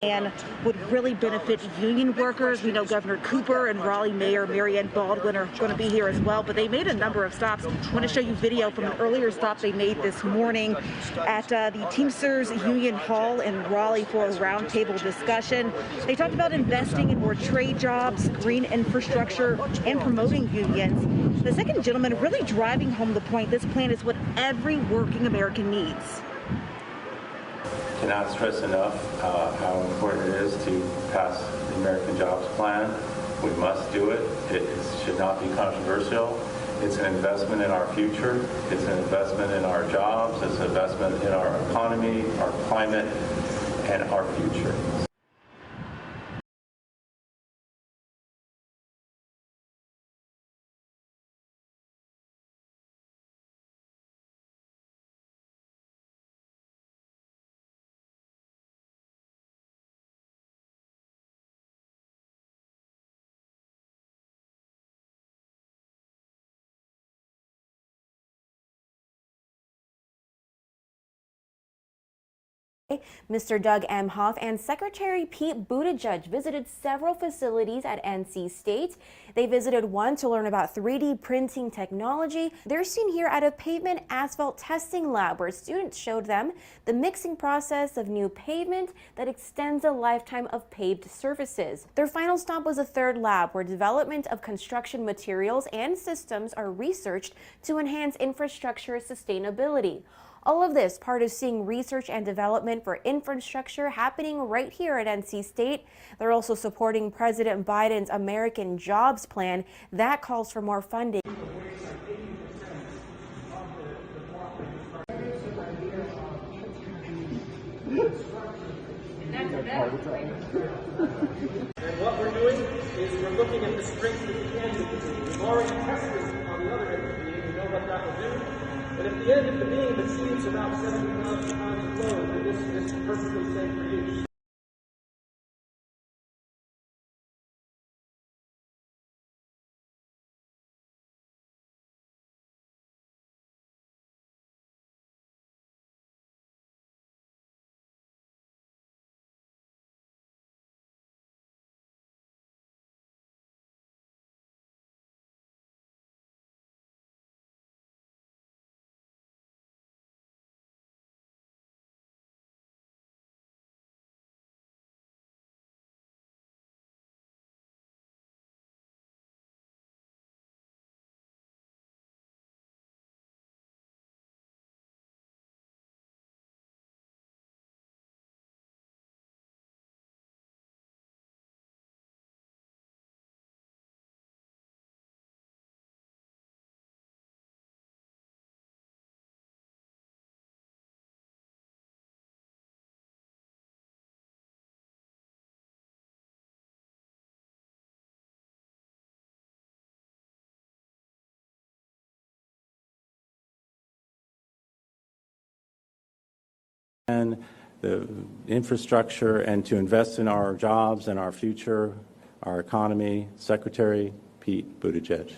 And would really benefit union workers. We know Governor Cooper and Raleigh Mayor Marianne Baldwin are going to be here as well, but they made a number of stops. I want to show you video from an earlier stop they made this morning at the Teamsters Union Hall in Raleigh for a roundtable discussion. They talked about investing in more trade jobs, green infrastructure, and promoting unions. The second gentleman really driving home the point this plan is what every working American needs. Cannot stress enough how important it is to pass the American Jobs Plan. We must do it. It should not be controversial. It's an investment in our future. It's an investment in our jobs. It's an investment in our economy, our climate, and our future. Mr. Doug Emhoff and Secretary Pete Buttigieg visited several facilities at NC State. They visited one to learn about 3D printing technology. They're seen here at a pavement asphalt testing lab where students showed them the mixing process of new pavement that extends a lifetime of paved surfaces. Their final stop was a third lab where development of construction materials and systems are researched to enhance infrastructure sustainability. All of this part of seeing research and development for infrastructure happening right here at NC State. They're also supporting President Biden's American Jobs Plan that calls for more funding. And what we're doing is we're looking at the strength of the end of the beam. We've already tested on the other end of the beam. We know what that will do. But at the end of the beam, it seems about 70,000 pounds of load, and this is perfectly safe for use. And the infrastructure and to invest in our jobs and our future, our economy, Secretary Pete Buttigieg.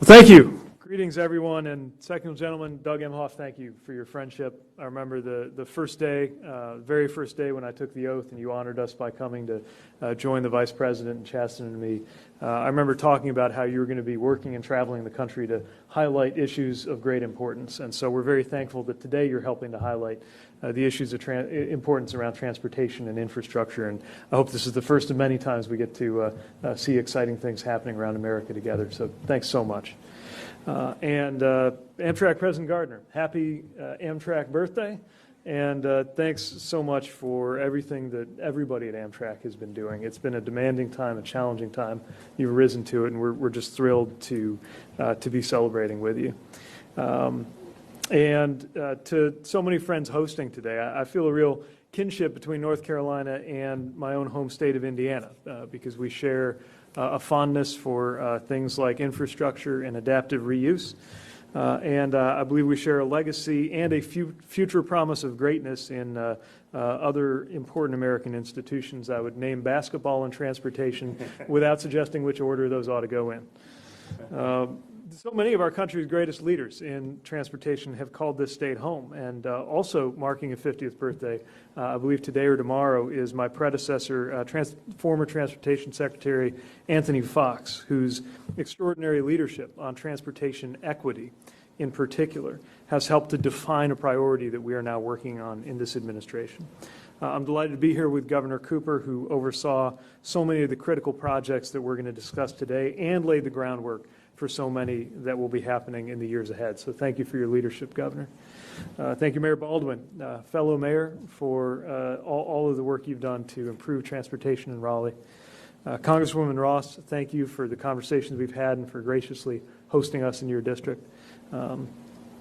Thank you. Greetings, everyone, and second gentleman, Doug Emhoff, thank you for your friendship. I remember the first day, very first day when I took the oath and you honored us by coming to join the Vice President and chastening me. I remember talking about how you were going to be working and traveling the country to highlight issues of great importance, and so we're very thankful that today you're helping to highlight the issues of importance around transportation and infrastructure, and I hope this is the first of many times we get to see exciting things happening around America together, so thanks so much. And Amtrak President Gardner, happy Amtrak birthday, and thanks so much for everything that everybody at Amtrak has been doing. It's been a demanding time, a challenging time. You've risen to it, and we're just thrilled to be celebrating with you. And to so many friends hosting today, I feel a real kinship between North Carolina and my own home state of Indiana because we share a fondness for things like infrastructure and adaptive reuse. and I believe we share a legacy and a future promise of greatness in other important American institutions. I would name basketball and transportation without suggesting which order those ought to go in. So many of our country's greatest leaders in transportation have called this state home, and also marking a 50th birthday, I believe today or tomorrow, is my predecessor, former Transportation Secretary Anthony Fox, whose extraordinary leadership on transportation equity in particular has helped to define a priority that we are now working on in this administration. I'm delighted to be here with Governor Cooper, who oversaw so many of the critical projects that we're going to discuss today and laid the groundwork for so many that will be happening in the years ahead. So thank you for your leadership, Governor. Thank you, Mayor Baldwin, fellow mayor, for all of the work you've done to improve transportation in Raleigh. Congresswoman Ross, thank you for the conversations we've had and for graciously hosting us in your district.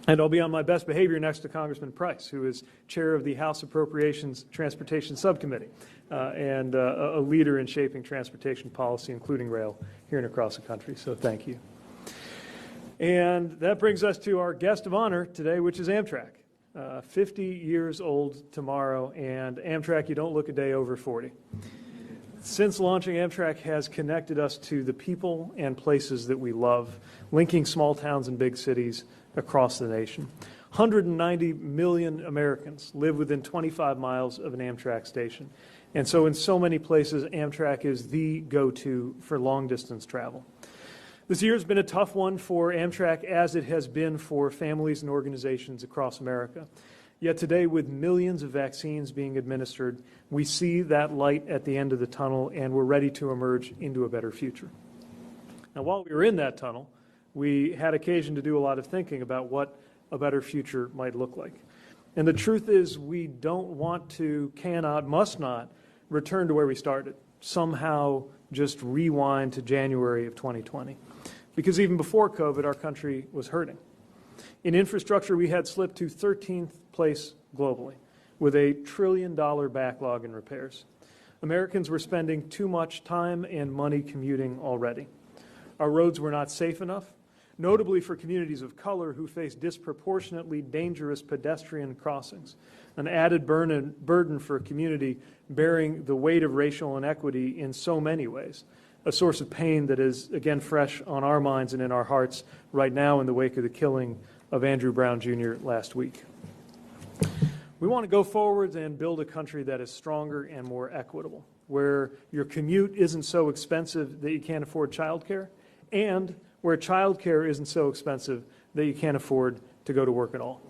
And I'll be on my best behavior next to Congressman Price, who is chair of the House Appropriations Transportation Subcommittee and a leader in shaping transportation policy, including rail, here and across the country. So thank you. And that brings us to our guest of honor today, which is Amtrak. 50 years old tomorrow, and Amtrak, you don't look a day over 40. Since launching, Amtrak has connected us to the people and places that we love, linking small towns and big cities across the nation. 190 million Americans live within 25 miles of an Amtrak station. And so in so many places, Amtrak is the go-to for long-distance travel. This year has been a tough one for Amtrak, as it has been for families and organizations across America. Yet today, with millions of vaccines being administered, we see that light at the end of the tunnel, and we're ready to emerge into a better future. Now, while we were in that tunnel, we had occasion to do a lot of thinking about what a better future might look like. And the truth is, we don't want to, cannot, must not return to where we started, somehow just rewind to January of 2020. Because even before COVID, our country was hurting. In infrastructure, we had slipped to 13th place globally, with a $1 trillion backlog in repairs. Americans were spending too much time and money commuting already. Our roads were not safe enough, notably for communities of color who face disproportionately dangerous pedestrian crossings, an added burden for a community bearing the weight of racial inequity in so many ways, a source of pain that is, again, fresh on our minds and in our hearts right now in the wake of the killing of Andrew Brown Jr. last week. We want to go forward and build a country that is stronger and more equitable, where your commute isn't so expensive that you can't afford childcare, and where childcare isn't so expensive that you can't afford to go to work at all.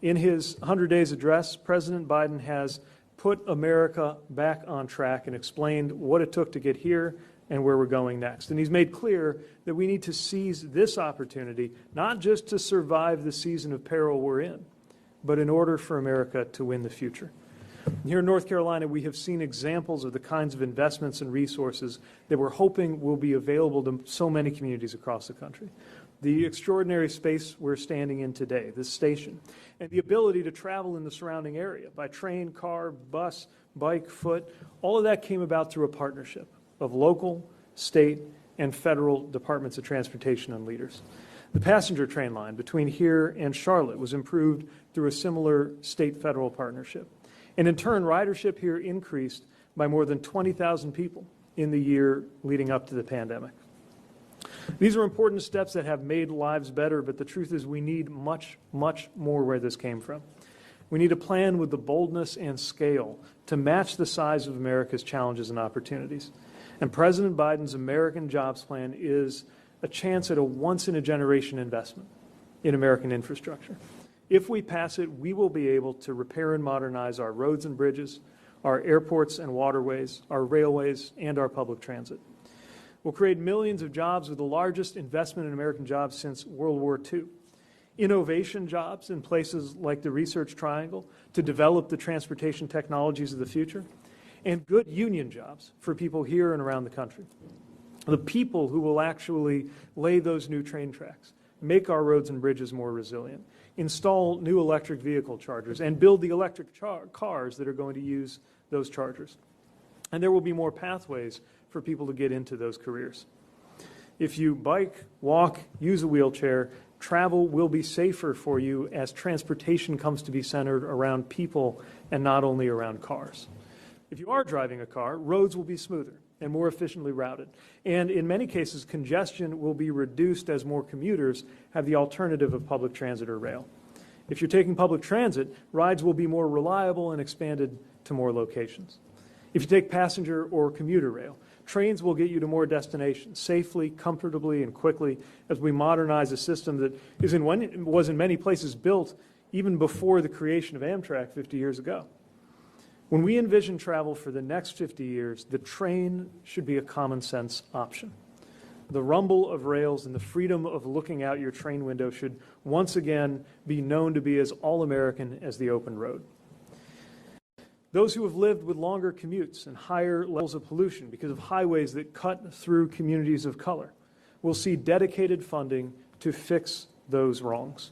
In his 100 Days address, President Biden has put America back on track and explained what it took to get here and where we're going next. And he's made clear that we need to seize this opportunity, not just to survive the season of peril we're in, but in order for America to win the future. Here in North Carolina, we have seen examples of the kinds of investments and resources that we're hoping will be available to so many communities across the country. The extraordinary space we're standing in today, this station, and the ability to travel in the surrounding area by train, car, bus, bike, foot, all of that came about through a partnership of local, state, and federal departments of transportation and leaders. The passenger train line between here and Charlotte was improved through a similar state-federal partnership. And in turn, ridership here increased by more than 20,000 people in the year leading up to the pandemic. These are important steps that have made lives better, but the truth is we need much, much more where this came from. We need a plan with the boldness and scale to match the size of America's challenges and opportunities. And President Biden's American Jobs Plan is a chance at a once-in-a-generation investment in American infrastructure. If we pass it, we will be able to repair and modernize our roads and bridges, our airports and waterways, our railways, and our public transit. We'll create millions of jobs with the largest investment in American jobs since World War II. Innovation jobs in places like the Research Triangle to develop the transportation technologies of the future, and good union jobs for people here and around the country. The people who will actually lay those new train tracks, make our roads and bridges more resilient, install new electric vehicle chargers, and build the electric cars that are going to use those chargers. And there will be more pathways for people to get into those careers. If you bike, walk, use a wheelchair, travel will be safer for you as transportation comes to be centered around people and not only around cars. If you are driving a car, roads will be smoother and more efficiently routed. And in many cases, congestion will be reduced as more commuters have the alternative of public transit or rail. If you're taking public transit, rides will be more reliable and expanded to more locations. If you take passenger or commuter rail, trains will get you to more destinations safely, comfortably, and quickly as we modernize a system that was in many places built even before the creation of Amtrak 50 years ago. When we envision travel for the next 50 years, the train should be a common sense option. The rumble of rails and the freedom of looking out your train window should once again be known to be as all-American as the open road. Those who have lived with longer commutes and higher levels of pollution because of highways that cut through communities of color will see dedicated funding to fix those wrongs.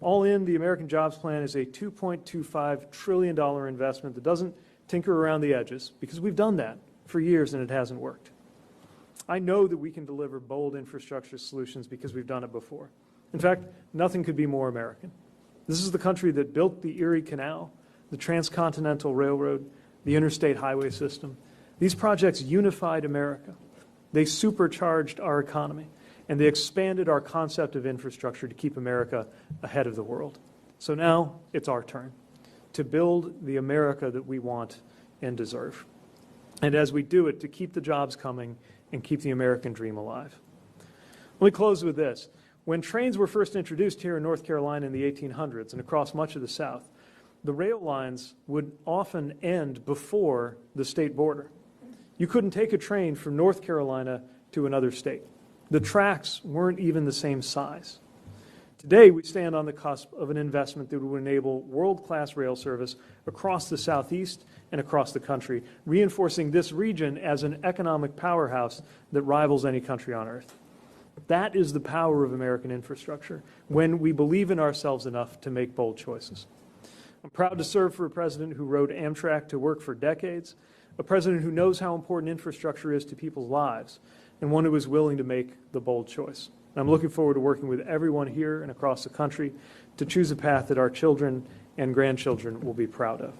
All in, the American Jobs Plan is a $2.25 trillion investment that doesn't tinker around the edges, because we've done that for years and it hasn't worked. I know that we can deliver bold infrastructure solutions because we've done it before. In fact, nothing could be more American. This is the country that built the Erie Canal, the Transcontinental Railroad, the interstate highway system. These projects unified America. They supercharged our economy, and they expanded our concept of infrastructure to keep America ahead of the world. So now it's our turn to build the America that we want and deserve. And as we do it, to keep the jobs coming and keep the American dream alive. Let me close with this. When trains were first introduced here in North Carolina in the 1800s and across much of the South, the rail lines would often end before the state border. You couldn't take a train from North Carolina to another state. The tracks weren't even the same size. Today, we stand on the cusp of an investment that would enable world-class rail service across the Southeast and across the country, reinforcing this region as an economic powerhouse that rivals any country on earth. That is the power of American infrastructure, when we believe in ourselves enough to make bold choices. I'm proud to serve for a president who rode Amtrak to work for decades, a president who knows how important infrastructure is to people's lives, and one who is willing to make the bold choice. And I'm looking forward to working with everyone here and across the country to choose a path that our children and grandchildren will be proud of.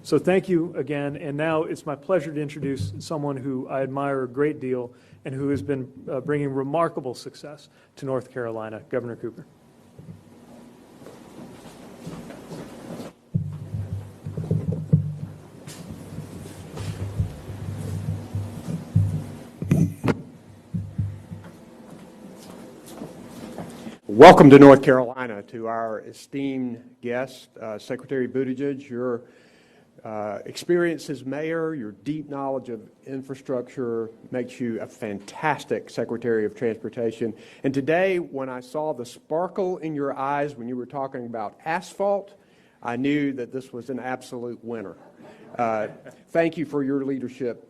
So thank you again, and now it's my pleasure to introduce someone who I admire a great deal and who has been bringing remarkable success to North Carolina, Governor Cooper. Welcome to North Carolina, to our esteemed guest, Secretary Buttigieg. Your experience as mayor, your deep knowledge of infrastructure makes you a fantastic Secretary of Transportation. And today, when I saw the sparkle in your eyes when you were talking about asphalt, I knew that this was an absolute winner. Thank you for your leadership